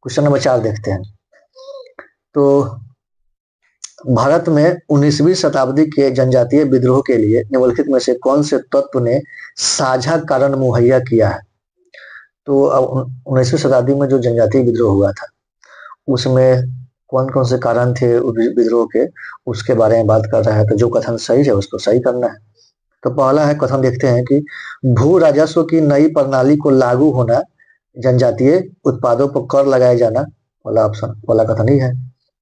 Question number 4 देखते हैं। तो भारत में 19वीं शताब्दी के जनजातीय विद्रोह के लिए निम्नलिखित में से कौन से तत्व ने साझा कारण मुहैया किया है? तो अब 19वीं शताब्दी में जो जनजातीय विद्रोह हुआ था उसमें कौन कौन से कारण थे विद्रोह के, उसके बारे में बात कर रहा है। तो जो कथन सही है उसको सही करना है। तो पहला है कथन, देखते हैं कि भू राजस्व की नई प्रणाली को लागू होना, जनजातीय उत्पादों पर कर लगाया जाना, वाला ऑप्शन वाला कथन ही है।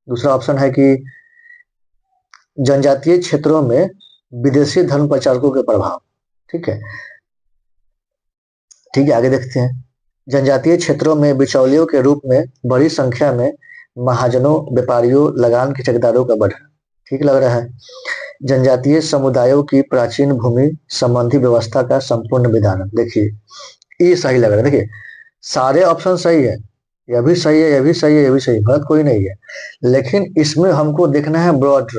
दूसरा ऑप्शन है कि जनजातीय क्षेत्रों में विदेशी धर्म प्रचारकों के प्रभाव। ठीक है, आगे देखते हैं। जनजातीय क्षेत्रों में बिचौलियों के रूप में बड़ी संख्या में महाजनों, व्यापारियों, लगान के ठेकेदारों का बढ़ना। ठीक लग रहा है। जनजातीय समुदायों की प्राचीन भूमि संबंधी व्यवस्था का संपूर्ण विधान। देखिए ये सही लग रहा है। देखिए सारे ऑप्शन सही है, यह भी सही है, यह भी सही है, यह भी सही, गलत कोई नहीं है। लेकिन इसमें हमको देखना है ब्रॉड,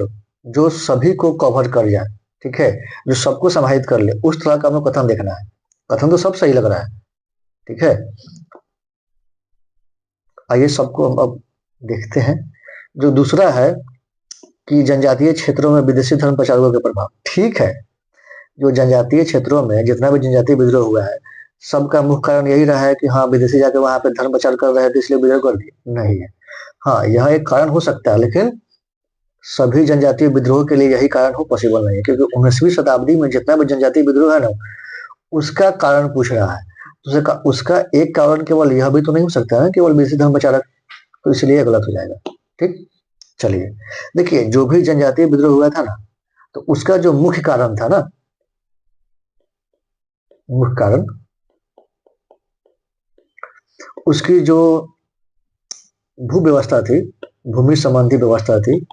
जो सभी को कवर कर जाए। ठीक है, जो सबको समाहित कर ले, उस तरह का हमें कथन देखना है। कथन तो सब सही लग रहा है। ठीक है, आइए सबको हम अब देखते हैं। जो दूसरा है कि जनजातीय क्षेत्रों में विदेशी धर्म प्रचारकों के प्रभाव। ठीक है, जो जनजातीय क्षेत्रों में जितना भी जनजातीय विद्रोह हुआ है, सबका मुख्य कारण यही रहा है कि हाँ विदेशी जाके वहां पे धर्म प्रचार कर रहे थे इसलिए विद्रोह कर दिए, नहीं है। हाँ यह एक कारण हो सकता है, लेकिन सभी जनजातीय विद्रोह के लिए यही कारण हो पॉसिबल नहीं है, क्योंकि 19वीं शताब्दी में जितना भी जनजातीय विद्रोह है ना, उसका कारण पूछ रहा है। उसका एक कारण केवल यह भी तो नहीं हो सकता है केवल विदेशी धर्म प्रचारक, तो इसलिए गलत हो जाएगा। ठीक, चलिए देखिए, जो भी जनजातीय विद्रोह हुआ था ना, तो उसका जो मुख्य कारण था ना, मुख्य कारण उसकी जो भू व्यवस्था थी, भूमि संबंधी व्यवस्था थी,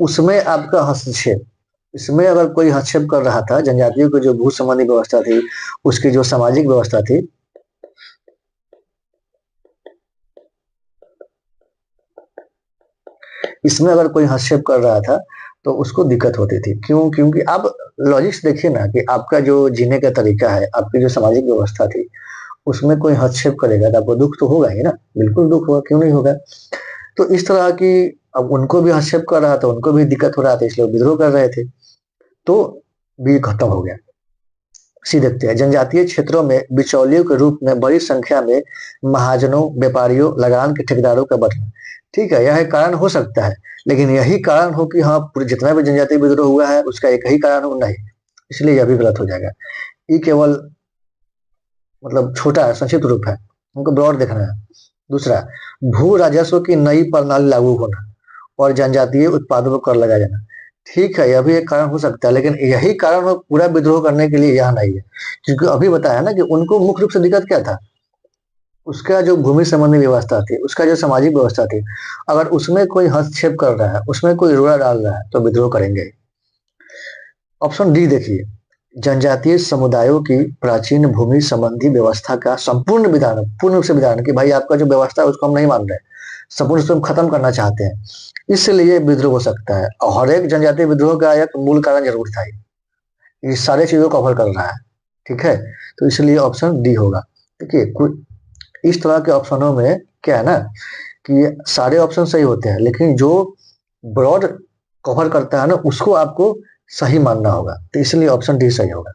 उसमें आपका हस्तक्षेप, इसमें अगर कोई हस्तक्षेप कर रहा था, जनजातियों की जो भू संबंधी व्यवस्था थी, उसकी जो सामाजिक व्यवस्था थी, इसमें अगर कोई हस्तक्षेप कर रहा था तो उसको दिक्कत होती थी। क्यों? क्योंकि आप लॉजिक्स देखिए ना, कि आपका जो जीने का तरीका है, आपकी जो सामाजिक व्यवस्था थी, उसमें कोई हस्तक्षेप करेगा तो आपको दुख तो होगा ही ना, बिल्कुल दुख होगा, क्यों नहीं होगा। तो इस तरह की, अब उनको भी हस्तक्षेप कर रहा था, उनको भी दिक्कत हो रहा था, इसलिए विद्रोह कर रहे थे, तो भी खत्म हो गया। सी देखते हैं, जनजातीय क्षेत्रों में बिचौलियों के रूप में बड़ी संख्या में महाजनों, व्यापारियों, लगान के ठेकेदारों का बढ़ना। ठीक है, यह एक कारण हो सकता है, लेकिन यही कारण हो कि हाँ जितना भी जनजातीय विद्रोह हुआ है उसका एक ही कारण हो, नहीं, इसलिए यह भी गलत हो जाएगा। ये केवल मतलब छोटा संक्षिप्त रूप है, हमको ब्रॉड देखना है। दूसरा, भू राजस्व की नई प्रणाली लागू होना और जनजातीय उत्पादों पर कर लगाया जाना। ठीक है, यह भी एक कारण हो सकता है, लेकिन यही कारण हो पूरा विद्रोह करने के लिए यह नहीं है, क्योंकि अभी बताया ना कि उनको मुख्य रूप से दिक्कत क्या था, उसका जो भूमि संबंधी व्यवस्था थी, उसका जो सामाजिक व्यवस्था थी, अगर उसमें कोई हस्तक्षेप कर रहा है, उसमें कोई रोड़ा डाल रहा है, तो विद्रोह करेंगे। ऑप्शन डी देखिए, जनजातीय समुदायों की प्राचीन भूमि संबंधी व्यवस्था का संपूर्ण विधान, पूर्ण रूप से विधान, कि भाई आपका जो व्यवस्था है उसको हम नहीं मान रहे, संपूर्ण रूप से हम खत्म करना चाहते हैं, इसलिए विद्रोह हो सकता है। और हर एक जनजातीय विद्रोह का एक मूल कारण जरूर था, ये सारे चीजों को कवर कर रहा है। ठीक है, तो इसलिए ऑप्शन डी होगा। देखिए इस तरह के ऑप्शनों में क्या है ना, कि सारे ऑप्शन सही होते हैं, लेकिन जो ब्रॉड कवर करता है ना, उसको आपको सही मानना होगा, तो इसलिए ऑप्शन डी सही होगा।